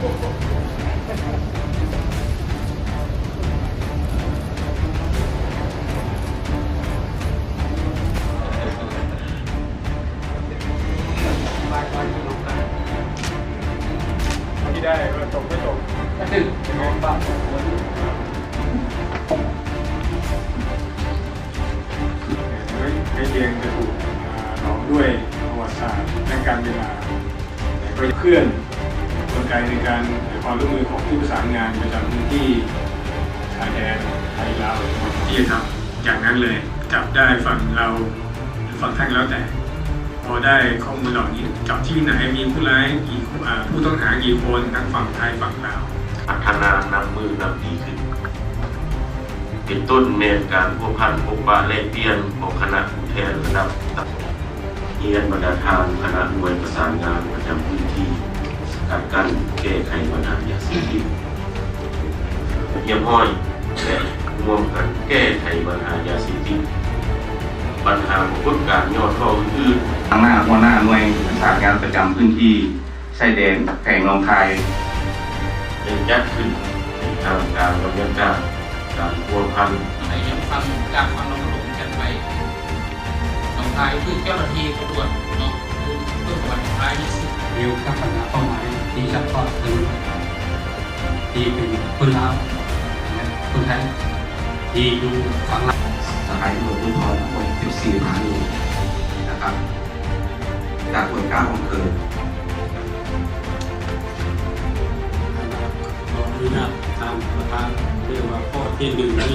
ที่ได้ก็จบไม่จบก็ตึงน้องบ้างไม่เรียงจะถูกหลอมด้วยประวัติศาสตร์และการเวลาแต่ก็เคลื่อนกลไกในการความร่วมมือของผู้ประสานงานประจำพื้นที่ชายแดนไทยลาวที่จะทำอย่างนั้นเลยจับได้ฝั่งเราหรือฝั่งท่านแล้วแต่พอได้ข้อมูลเหล่านี้จับที่ไหนมีผู้ร้ายกี่ผู้ต้องหากี่คนทั้งฝั่งไทยฝั่งลาวพัฒนานำมือนำดีขึ้นเป็นต้นในการพบพันพบปะแลกเปลี่ยนของคณะผู้แทนระดับเรียนบรรดาทางคณะหน่วยประสานงานประจำพื้นที่สกัดกั้นแก้ไขปัญหายาเสพติดเยี่ยมห้อยและร่วมกันแก้ไขปัญหายาเสพติดปัญหาของพวกการย่อท่ออื่นทางหน้าหัวหน้าหน่วยประสานงานประจำพื้นที่ชายแดนแข่งลองคายเป็นยัดขึ้นในทางการบรรยากาศการพัวพันในยังฟังการฟังเราหลงกันไปลองคายคือเจ้าหน้าที่ตำรวจเนาะคือเพื่อวันคายที่สุดเร็วกับปัญหาเป้าหมายที่เฉพาะคือที่เป็นคนลาวคนไทยที่ดูฝั่งลาวสถานีตำรวจภูธรทั้งหมด14สถานีนะครับจากหน่วยก้าวอำเภอขออนุญาตตามประธานเรียกว่าข้อที่1นี่